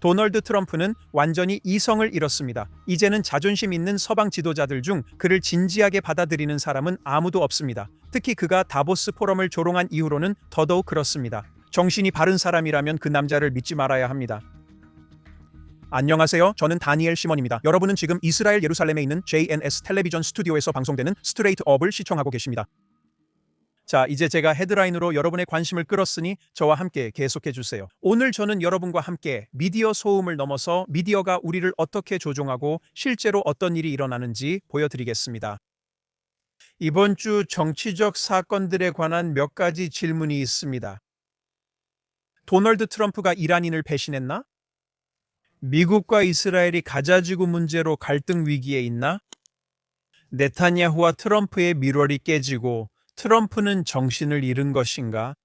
도널드 트럼프는 완전히 이성을 잃었습니다. 이제는 자존심 있는 서방 지도자들 중 그를 진지하게 받아들이는 사람은 아무도 없습니다. 특히 그가 다보스 포럼을 조롱한 이후로는 더더욱 그렇습니다. 정신이 바른 사람이라면 그 남자를 믿지 말아야 합니다. 안녕하세요. 저는 다니엘 시몬입니다. 여러분은 지금 이스라엘 예루살렘에 있는 JNS 텔레비전 스튜디오에서 방송되는 스트레이트 업을 시청하고 계십니다. 자, 이제 제가 헤드라인으로 여러분의 관심을 끌었으니 저와 함께 계속해 주세요. 오늘 저는 여러분과 함께 미디어 소음을 넘어서 미디어가 우리를 어떻게 조종하고 실제로 어떤 일이 일어나는지 보여드리겠습니다. 이번 주 정치적 사건들에 관한 몇 가지 질문이 있습니다. 도널드 트럼프가 이란인을 배신했나? 미국과 이스라엘이 가자지구 문제로 갈등 위기에 있나? 네타냐후와 트럼프의 밀월이 깨지고 트럼프는 정신을 잃은 것인가?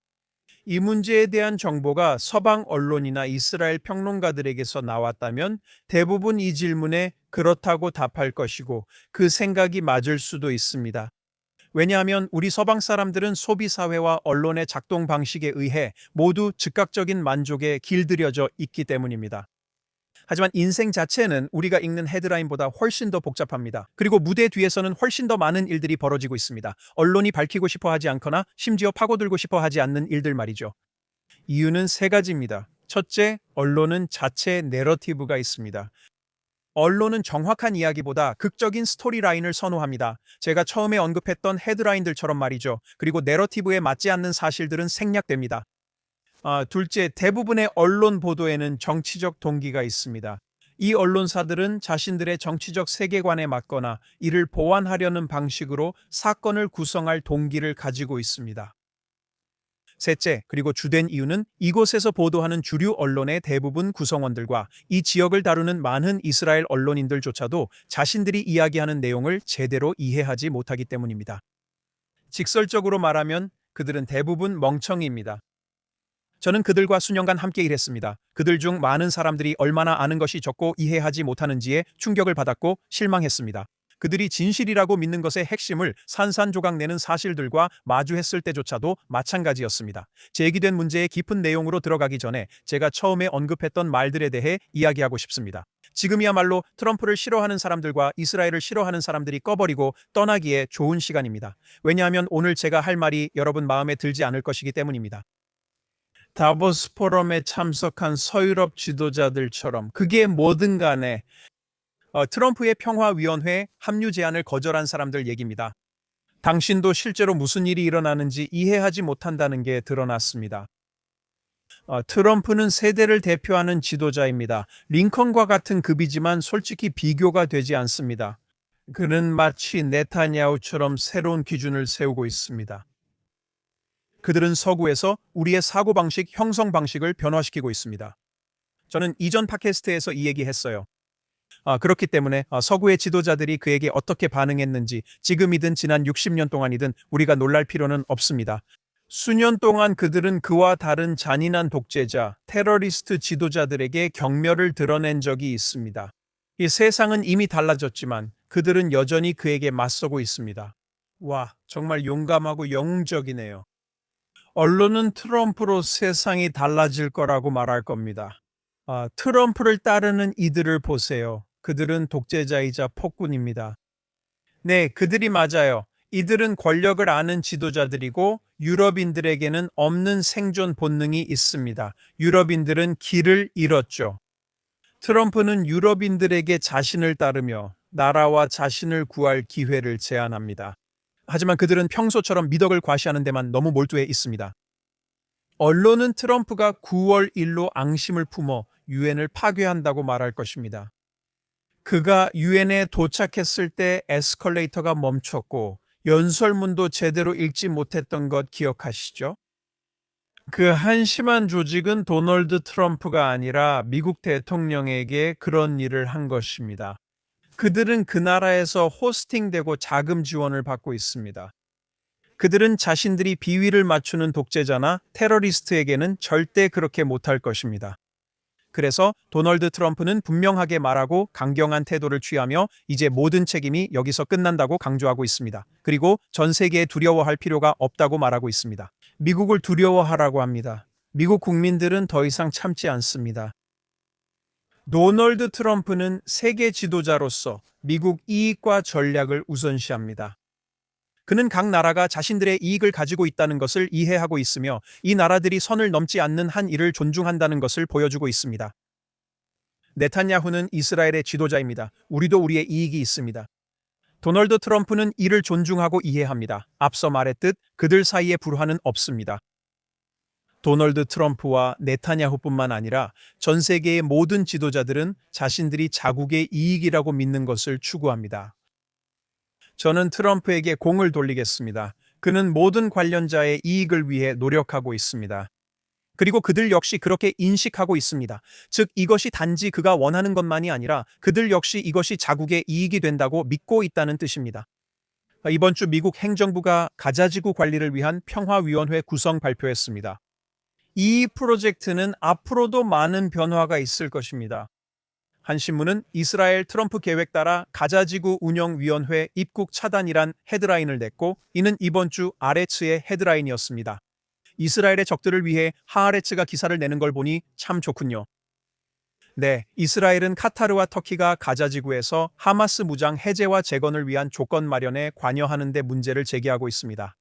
이 문제에 대한 정보가 서방 언론이나 이스라엘 평론가들에게서 나왔다면 대부분 이 질문에 그렇다고 답할 것이고 그 생각이 맞을 수도 있습니다. 왜냐하면 우리 서방 사람들은 소비사회와 언론의 작동 방식에 의해 모두 즉각적인 만족에 길들여져 있기 때문입니다. 하지만 인생 자체는 우리가 읽는 헤드라인보다 훨씬 더 복잡합니다. 그리고 무대 뒤에서는 훨씬 더 많은 일들이 벌어지고 있습니다. 언론이 밝히고 싶어 하지 않거나 심지어 파고들고 싶어 하지 않는 일들 말이죠. 이유는 세 가지입니다. 첫째, 언론은 자체 내러티브가 있습니다. 언론은 정확한 이야기보다 극적인 스토리라인을 선호합니다. 제가 처음에 언급했던 헤드라인들처럼 말이죠. 그리고 내러티브에 맞지 않는 사실들은 생략됩니다. 둘째, 대부분의 언론 보도에는 정치적 동기가 있습니다. 이 언론사들은 자신들의 정치적 세계관에 맞거나 이를 보완하려는 방식으로 사건을 구성할 동기를 가지고 있습니다. 셋째, 그리고 주된 이유는 이곳에서 보도하는 주류 언론의 대부분 구성원들과 이 지역을 다루는 많은 이스라엘 언론인들조차도 자신들이 이야기하는 내용을 제대로 이해하지 못하기 때문입니다. 직설적으로 말하면 그들은 대부분 멍청이입니다. 저는 그들과 수년간 함께 일했습니다. 그들 중 많은 사람들이 얼마나 아는 것이 적고 이해하지 못하는지에 충격을 받았고 실망했습니다. 그들이 진실이라고 믿는 것의 핵심을 산산조각 내는 사실들과 마주했을 때조차도 마찬가지였습니다. 제기된 문제의 깊은 내용으로 들어가기 전에 제가 처음에 언급했던 말들에 대해 이야기하고 싶습니다. 지금이야말로 트럼프를 싫어하는 사람들과 이스라엘을 싫어하는 사람들이 꺼버리고 떠나기에 좋은 시간입니다. 왜냐하면 오늘 제가 할 말이 여러분 마음에 들지 않을 것이기 때문입니다. 다보스 포럼에 참석한 서유럽 지도자들처럼 그게 뭐든 간에 트럼프의 평화위원회에 합류 제안을 거절한 사람들 얘기입니다. 당신도 실제로 무슨 일이 일어나는지 이해하지 못한다는 게 드러났습니다. 트럼프는 세대를 대표하는 지도자입니다. 링컨과 같은 급이지만 솔직히 비교가 되지 않습니다. 그는 마치 네타냐후처럼 새로운 기준을 세우고 있습니다. 그들은 서구에서 우리의 사고방식, 형성 방식을 변화시키고 있습니다. 저는 이전 팟캐스트에서 이 얘기했어요. 그렇기 때문에 서구의 지도자들이 그에게 어떻게 반응했는지 지금이든 지난 60년 동안이든 우리가 놀랄 필요는 없습니다. 수년 동안 그들은 그와 다른 잔인한 독재자, 테러리스트 지도자들에게 경멸을 드러낸 적이 있습니다. 이 세상은 이미 달라졌지만 그들은 여전히 그에게 맞서고 있습니다. 와, 정말 용감하고 영웅적이네요. 언론은 트럼프로 세상이 달라질 거라고 말할 겁니다. 트럼프를 따르는 이들을 보세요. 그들은 독재자이자 폭군입니다. 네, 그들이 맞아요. 이들은 권력을 아는 지도자들이고 유럽인들에게는 없는 생존 본능이 있습니다. 유럽인들은 길을 잃었죠. 트럼프는 유럽인들에게 자신을 따르며 나라와 자신을 구할 기회를 제안합니다. 하지만 그들은 평소처럼 미덕을 과시하는 데만 너무 몰두해 있습니다. 언론은 트럼프가 9월 1로 앙심을 품어 유엔을 파괴한다고 말할 것입니다. 그가 유엔에 도착했을 때 에스컬레이터가 멈췄고 연설문도 제대로 읽지 못했던 것 기억하시죠? 그 한심한 조직은 도널드 트럼프가 아니라 미국 대통령에게 그런 일을 한 것입니다. 그들은 그 나라에서 호스팅되고 자금 지원을 받고 있습니다. 그들은 자신들이 비위를 맞추는 독재자나 테러리스트에게는 절대 그렇게 못할 것입니다. 그래서 도널드 트럼프는 분명하게 말하고 강경한 태도를 취하며 이제 모든 책임이 여기서 끝난다고 강조하고 있습니다. 그리고 전 세계에 두려워할 필요가 없다고 말하고 있습니다. 미국을 두려워하라고 합니다. 미국 국민들은 더 이상 참지 않습니다. 도널드 트럼프는 세계 지도자로서 미국 이익과 전략을 우선시합니다. 그는 각 나라가 자신들의 이익을 가지고 있다는 것을 이해하고 있으며 이 나라들이 선을 넘지 않는 한 일을 존중한다는 것을 보여주고 있습니다. 네탄야후는 이스라엘의 지도자입니다. 우리도 우리의 이익이 있습니다. 도널드 트럼프는 이를 존중하고 이해합니다. 앞서 말했듯 그들 사이에 불화는 없습니다. 도널드 트럼프와 네타냐후뿐만 아니라 전 세계의 모든 지도자들은 자신들이 자국의 이익이라고 믿는 것을 추구합니다. 저는 트럼프에게 공을 돌리겠습니다. 그는 모든 관련자의 이익을 위해 노력하고 있습니다. 그리고 그들 역시 그렇게 인식하고 있습니다. 즉, 이것이 단지 그가 원하는 것만이 아니라 그들 역시 이것이 자국의 이익이 된다고 믿고 있다는 뜻입니다. 이번 주 미국 행정부가 가자지구 관리를 위한 평화위원회 구성 발표했습니다. 이 프로젝트는 앞으로도 많은 변화가 있을 것입니다. 한 신문은 이스라엘 트럼프 계획 따라 가자지구 운영위원회 입국 차단이란 헤드라인을 냈고, 이는 이번 주 아레츠의 헤드라인이었습니다. 이스라엘의 적들을 위해 하아레츠가 기사를 내는 걸 보니 참 좋군요. 네, 이스라엘은 카타르와 터키가 가자지구에서 하마스 무장 해제와 재건을 위한 조건 마련에 관여하는 데 문제를 제기하고 있습니다.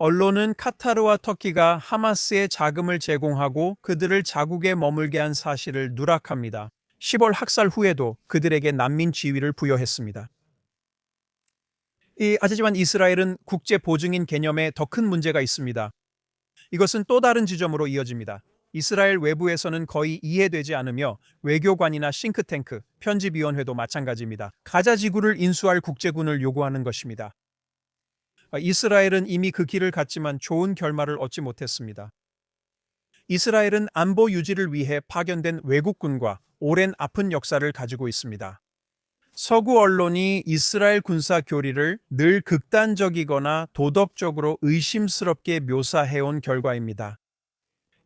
언론은 카타르와 터키가 하마스에 자금을 제공하고 그들을 자국에 머물게 한 사실을 누락합니다. 10월 학살 후에도 그들에게 난민 지위를 부여했습니다. 하지만 이스라엘은 국제 보증인 개념에 더 큰 문제가 있습니다. 이것은 또 다른 지점으로 이어집니다. 이스라엘 외부에서는 거의 이해되지 않으며 외교관이나 싱크탱크, 편집위원회도 마찬가지입니다. 가자 지구를 인수할 국제군을 요구하는 것입니다. 이스라엘은 이미 그 길을 갔지만 좋은 결말을 얻지 못했습니다. 이스라엘은 안보 유지를 위해 파견된 외국군과 오랜 아픈 역사를 가지고 있습니다. 서구 언론이 이스라엘 군사 교리를 늘 극단적이거나 도덕적으로 의심스럽게 묘사해온 결과입니다.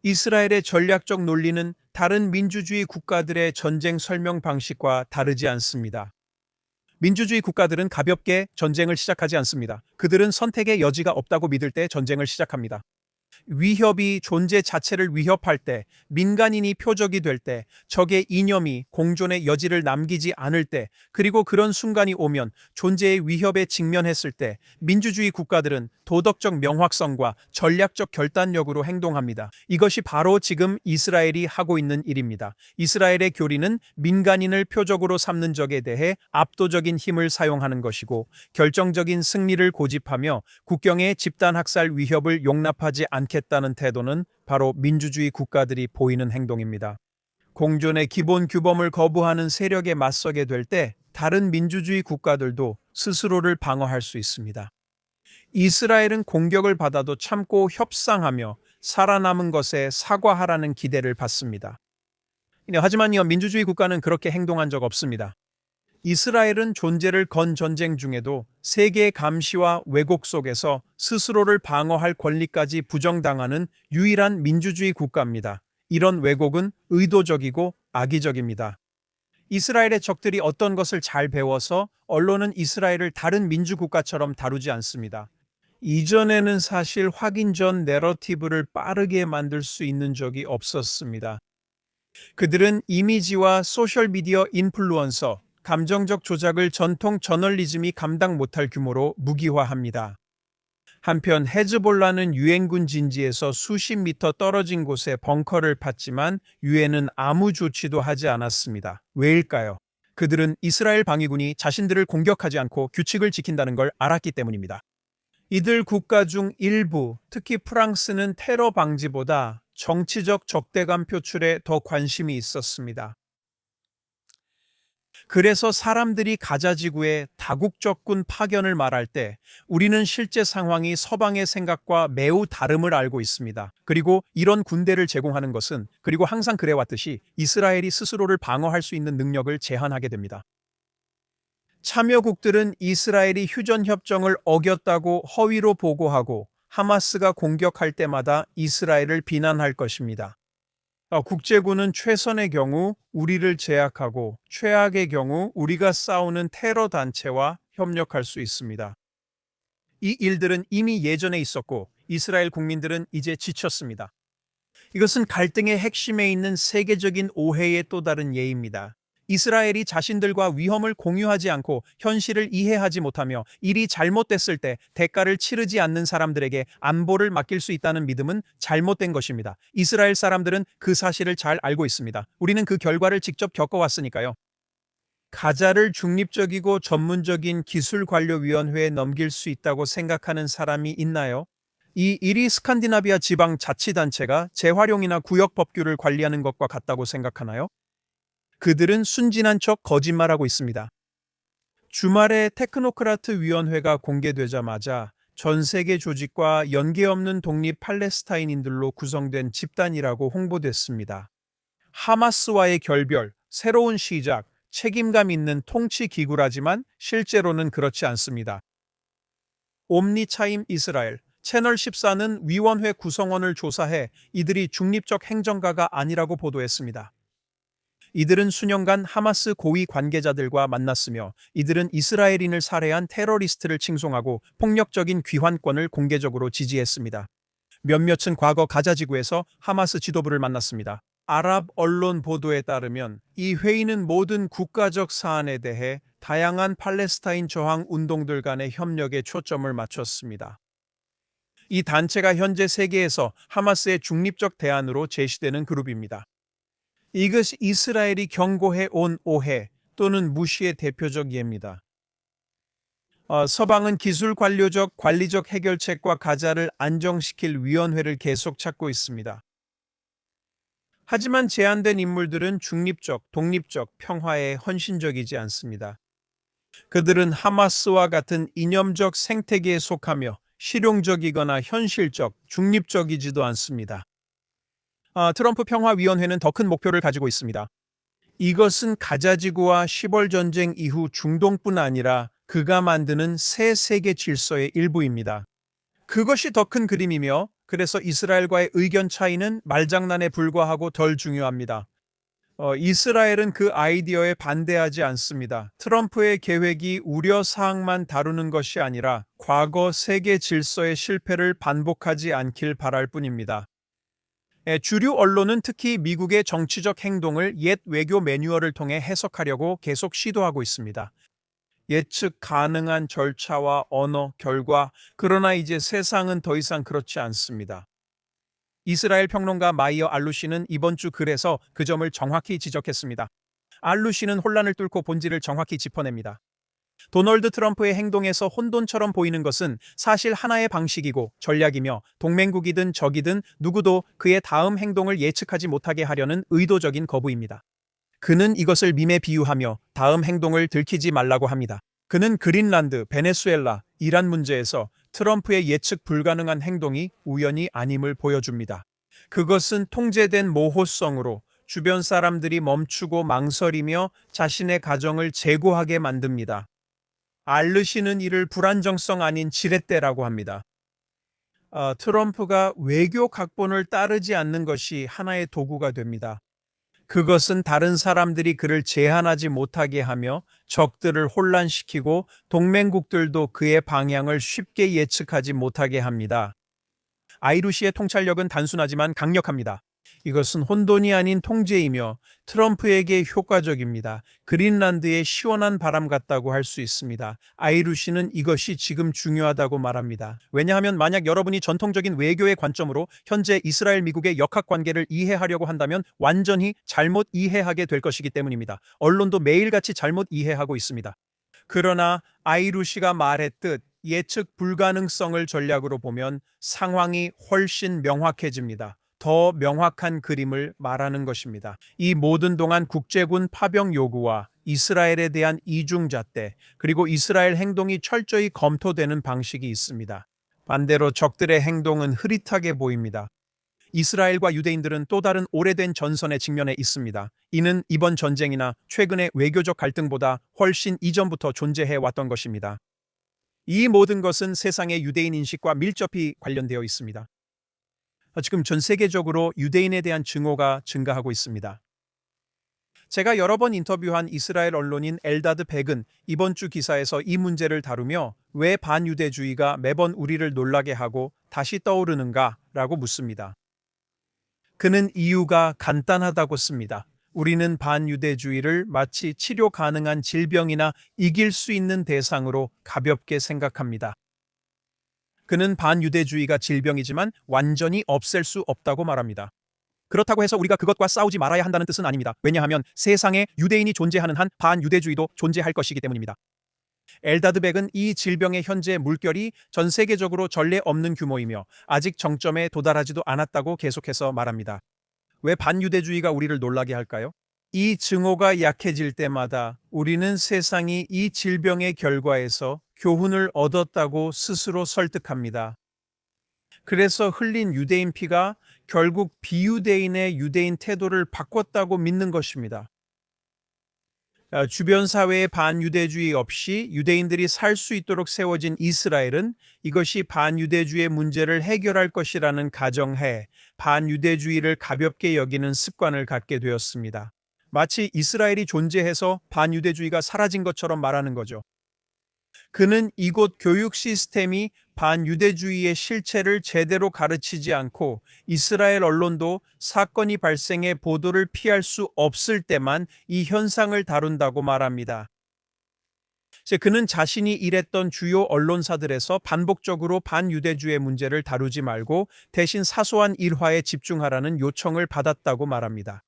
이스라엘의 전략적 논리는 다른 민주주의 국가들의 전쟁 설명 방식과 다르지 않습니다. 민주주의 국가들은 가볍게 전쟁을 시작하지 않습니다. 그들은 선택의 여지가 없다고 믿을 때 전쟁을 시작합니다. 위협이 존재 자체를 위협할 때, 민간인이 표적이 될 때, 적의 이념이 공존의 여지를 남기지 않을 때, 그리고 그런 순간이 오면 존재의 위협에 직면했을 때 민주주의 국가들은 도덕적 명확성과 전략적 결단력으로 행동합니다. 이것이 바로 지금 이스라엘이 하고 있는 일입니다. 이스라엘의 교리는 민간인을 표적으로 삼는 적에 대해 압도적인 힘을 사용하는 것이고, 결정적인 승리를 고집하며 국경의 집단 학살 위협을 용납하지 않겠다는 태도는 바로 민주주의 국가들이 보이는 행동입니다. 공존의 기본 규범을 거부하는 세력에 맞서게 될 때 다른 민주주의 국가들도 스스로를 방어할 수 있습니다. 이스라엘은 공격을 받아도 참고 협상하며 살아남은 것에 사과하라는 기대를 받습니다. 하지만 민주주의 국가는 그렇게 행동한 적 없습니다. 이스라엘은 존재를 건 전쟁 중에도 세계 감시와 왜곡 속에서 스스로를 방어할 권리까지 부정당하는 유일한 민주주의 국가입니다. 이런 왜곡은 의도적이고 악의적입니다. 이스라엘의 적들이 어떤 것을 잘 배워서 언론은 이스라엘을 다른 민주국가처럼 다루지 않습니다. 이전에는 사실 확인 전 내러티브를 빠르게 만들 수 있는 적이 없었습니다. 그들은 이미지와 소셜미디어 인플루언서, 감정적 조작을 전통 저널리즘이 감당 못할 규모로 무기화합니다. 한편 헤즈볼라는 유엔군 진지에서 수십 미터 떨어진 곳에 벙커를 팠지만 유엔은 아무 조치도 하지 않았습니다. 왜일까요? 그들은 이스라엘 방위군이 자신들을 공격하지 않고 규칙을 지킨다는 걸 알았기 때문입니다. 이들 국가 중 일부, 특히 프랑스는 테러 방지보다 정치적 적대감 표출에 더 관심이 있었습니다. 그래서 사람들이 가자지구에 다국적군 파견을 말할 때 우리는 실제 상황이 서방의 생각과 매우 다름을 알고 있습니다. 그리고 이런 군대를 제공하는 것은, 그리고 항상 그래왔듯이, 이스라엘이 스스로를 방어할 수 있는 능력을 제한하게 됩니다. 참여국들은 이스라엘이 휴전협정을 어겼다고 허위로 보고하고 하마스가 공격할 때마다 이스라엘을 비난할 것입니다. 국제군은 최선의 경우 우리를 제약하고 최악의 경우 우리가 싸우는 테러 단체와 협력할 수 있습니다. 이 일들은 이미 예전에 있었고 이스라엘 국민들은 이제 지쳤습니다. 이것은 갈등의 핵심에 있는 세계적인 오해의 또 다른 예입니다. 이스라엘이 자신들과 위험을 공유하지 않고 현실을 이해하지 못하며 일이 잘못됐을 때 대가를 치르지 않는 사람들에게 안보를 맡길 수 있다는 믿음은 잘못된 것입니다. 이스라엘 사람들은 그 사실을 잘 알고 있습니다. 우리는 그 결과를 직접 겪어왔으니까요. 가자를 중립적이고 전문적인 기술관료위원회에 넘길 수 있다고 생각하는 사람이 있나요? 이 일이 스칸디나비아 지방 자치단체가 재활용이나 구역 법규를 관리하는 것과 같다고 생각하나요? 그들은 순진한 척 거짓말하고 있습니다. 주말에 테크노크라트 위원회가 공개되자마자 전 세계 조직과 연계 없는 독립 팔레스타인인들로 구성된 집단이라고 홍보됐습니다. 하마스와의 결별, 새로운 시작, 책임감 있는 통치 기구라지만 실제로는 그렇지 않습니다. 옴니차임 이스라엘 채널 14는 위원회 구성원을 조사해 이들이 중립적 행정가가 아니라고 보도했습니다. 이들은 수년간 하마스 고위 관계자들과 만났으며 이들은 이스라엘인을 살해한 테러리스트를 칭송하고 폭력적인 귀환권을 공개적으로 지지했습니다. 몇몇은 과거 가자지구에서 하마스 지도부를 만났습니다. 아랍 언론 보도에 따르면 이 회의는 모든 국가적 사안에 대해 다양한 팔레스타인 저항 운동들 간의 협력에 초점을 맞췄습니다. 이 단체가 현재 세계에서 하마스의 중립적 대안으로 제시되는 그룹입니다. 이것이 이스라엘이 경고해 온 오해 또는 무시의 대표적 예입니다. 서방은 기술 관료적 관리적 해결책과 가자를 안정시킬 위원회를 계속 찾고 있습니다. 하지만 제안된 인물들은 중립적, 독립적, 평화에 헌신적이지 않습니다. 그들은 하마스와 같은 이념적 생태계에 속하며 실용적이거나 현실적, 중립적이지도 않습니다. 트럼프 평화위원회는 더 큰 목표를 가지고 있습니다. 이것은 가자지구와 시벌전쟁 이후 중동뿐 아니라 그가 만드는 새 세계 질서의 일부입니다. 그것이 더 큰 그림이며 그래서 이스라엘과의 의견 차이는 말장난에 불과하고 덜 중요합니다. 이스라엘은 그 아이디어에 반대하지 않습니다. 트럼프의 계획이 우려 사항만 다루는 것이 아니라 과거 세계 질서의 실패를 반복하지 않길 바랄 뿐입니다. 주류 언론은 특히 미국의 정치적 행동을 옛 외교 매뉴얼을 통해 해석하려고 계속 시도하고 있습니다. 예측 가능한 절차와 언어, 결과, 그러나 이제 세상은 더 이상 그렇지 않습니다. 이스라엘 평론가 마이어 알루시는 이번 주 글에서 그 점을 정확히 지적했습니다. 알루시는 혼란을 뚫고 본질을 정확히 짚어냅니다. 도널드 트럼프의 행동에서 혼돈처럼 보이는 것은 사실 하나의 방식이고 전략이며 동맹국이든 적이든 누구도 그의 다음 행동을 예측하지 못하게 하려는 의도적인 거부입니다. 그는 이것을 밈에 비유하며 다음 행동을 들키지 말라고 합니다. 그는 그린란드, 베네수엘라, 이란 문제에서 트럼프의 예측 불가능한 행동이 우연이 아님을 보여줍니다. 그것은 통제된 모호성으로 주변 사람들이 멈추고 망설이며 자신의 가정을 재고하게 만듭니다. 알르시는 이를 불안정성 아닌 지렛대라고 합니다. 트럼프가 외교 각본을 따르지 않는 것이 하나의 도구가 됩니다. 그것은 다른 사람들이 그를 제한하지 못하게 하며 적들을 혼란시키고 동맹국들도 그의 방향을 쉽게 예측하지 못하게 합니다. 아이루시의 통찰력은 단순하지만 강력합니다. 이것은 혼돈이 아닌 통제이며 트럼프에게 효과적입니다. 그린란드의 시원한 바람 같다고 할 수 있습니다. 아이루시는 이것이 지금 중요하다고 말합니다. 왜냐하면 만약 여러분이 전통적인 외교의 관점으로 현재 이스라엘 미국의 역학관계를 이해하려고 한다면 완전히 잘못 이해하게 될 것이기 때문입니다. 언론도 매일같이 잘못 이해하고 있습니다. 그러나 아이루시가 말했듯 예측 불가능성을 전략으로 보면 상황이 훨씬 명확해집니다. 더 명확한 그림을 말하는 것입니다. 이 모든 동안 국제군 파병 요구와 이스라엘에 대한 이중잣대, 그리고 이스라엘 행동이 철저히 검토되는 방식이 있습니다. 반대로 적들의 행동은 흐릿하게 보입니다. 이스라엘과 유대인들은 또 다른 오래된 전선에 직면해 있습니다. 이는 이번 전쟁이나 최근의 외교적 갈등보다 훨씬 이전부터 존재해 왔던 것입니다. 이 모든 것은 세상의 유대인 인식과 밀접히 관련되어 있습니다. 지금 전 세계적으로 유대인에 대한 증오가 증가하고 있습니다. 제가 여러 번 인터뷰한 이스라엘 언론인 엘다드 백은 이번 주 기사에서 이 문제를 다루며 왜 반유대주의가 매번 우리를 놀라게 하고 다시 떠오르는가라고 묻습니다. 그는 이유가 간단하다고 씁니다. 우리는 반유대주의를 마치 치료 가능한 질병이나 이길 수 있는 대상으로 가볍게 생각합니다. 그는 반유대주의가 질병이지만 완전히 없앨 수 없다고 말합니다. 그렇다고 해서 우리가 그것과 싸우지 말아야 한다는 뜻은 아닙니다. 왜냐하면 세상에 유대인이 존재하는 한 반유대주의도 존재할 것이기 때문입니다. 엘다드 백은 이 질병의 현재 물결이 전 세계적으로 전례 없는 규모이며 아직 정점에 도달하지도 않았다고 계속해서 말합니다. 왜 반유대주의가 우리를 놀라게 할까요? 이 증오가 약해질 때마다 우리는 세상이 이 질병의 결과에서 교훈을 얻었다고 스스로 설득합니다. 그래서 흘린 유대인 피가 결국 비유대인의 유대인 태도를 바꿨다고 믿는 것입니다. 주변 사회의 반유대주의 없이 유대인들이 살 수 있도록 세워진 이스라엘은 이것이 반유대주의 문제를 해결할 것이라는 가정하에 반유대주의를 가볍게 여기는 습관을 갖게 되었습니다. 마치 이스라엘이 존재해서 반유대주의가 사라진 것처럼 말하는 거죠. 그는 이곳 교육 시스템이 반유대주의의 실체를 제대로 가르치지 않고 이스라엘 언론도 사건이 발생해 보도를 피할 수 없을 때만 이 현상을 다룬다고 말합니다. 그는 자신이 일했던 주요 언론사들에서 반복적으로 반유대주의 문제를 다루지 말고 대신 사소한 일화에 집중하라는 요청을 받았다고 말합니다.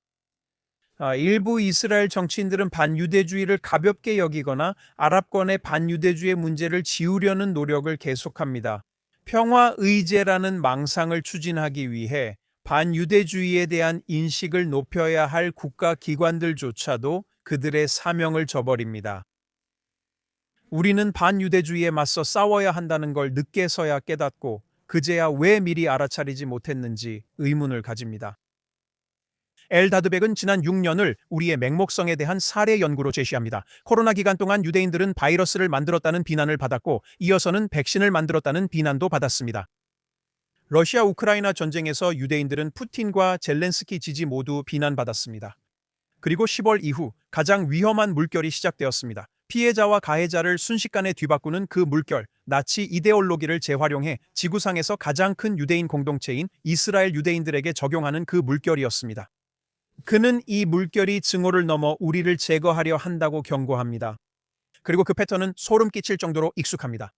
일부 이스라엘 정치인들은 반유대주의를 가볍게 여기거나 아랍권의 반유대주의 문제를 지우려는 노력을 계속합니다. 평화의제라는 망상을 추진하기 위해 반유대주의에 대한 인식을 높여야 할 국가기관들조차도 그들의 사명을 저버립니다. 우리는 반유대주의에 맞서 싸워야 한다는 걸 늦게서야 깨닫고 그제야 왜 미리 알아차리지 못했는지 의문을 가집니다. 엘다드 백은 지난 6년을 우리의 맹목성에 대한 사례 연구로 제시합니다. 코로나 기간 동안 유대인들은 바이러스를 만들었다는 비난을 받았고 이어서는 백신을 만들었다는 비난도 받았습니다. 러시아 우크라이나 전쟁에서 유대인들은 푸틴과 젤렌스키 지지 모두 비난받았습니다. 그리고 10월 이후 가장 위험한 물결이 시작되었습니다. 피해자와 가해자를 순식간에 뒤바꾸는 그 물결, 나치 이데올로기를 재활용해 지구상에서 가장 큰 유대인 공동체인 이스라엘 유대인들에게 적용하는 그 물결이었습니다. 그는 이 물결이 증오를 넘어 우리를 제거하려 한다고 경고합니다. 그리고 그 패턴은 소름 끼칠 정도로 익숙합니다.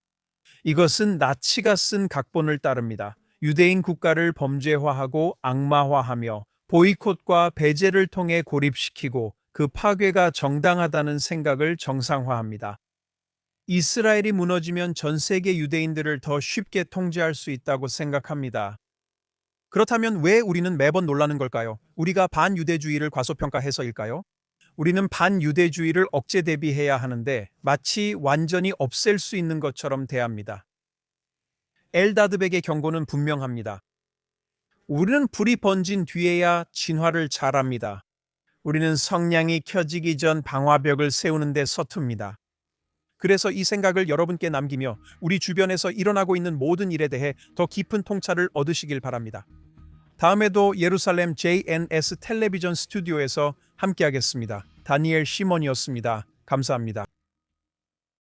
이것은 나치가 쓴 각본을 따릅니다. 유대인 국가를 범죄화하고 악마화하며 보이콧과 배제를 통해 고립시키고 그 파괴가 정당하다는 생각을 정상화합니다. 이스라엘이 무너지면 전 세계 유대인들을 더 쉽게 통제할 수 있다고 생각합니다. 그렇다면 왜 우리는 매번 놀라는 걸까요? 우리가 반유대주의를 과소평가해서일까요? 우리는 반유대주의를 억제 대비해야 하는데 마치 완전히 없앨 수 있는 것처럼 대합니다. 엘다드 백의 경고는 분명합니다. 우리는 불이 번진 뒤에야 진화를 잘합니다. 우리는 성냥이 켜지기 전 방화벽을 세우는 데 서툽니다. 그래서 이 생각을 여러분께 남기며 우리 주변에서 일어나고 있는 모든 일에 대해 더 깊은 통찰을 얻으시길 바랍니다. 다음에도 예루살렘 JNS 텔레비전 스튜디오에서 함께하겠습니다. 다니엘 시몬이었습니다. 감사합니다.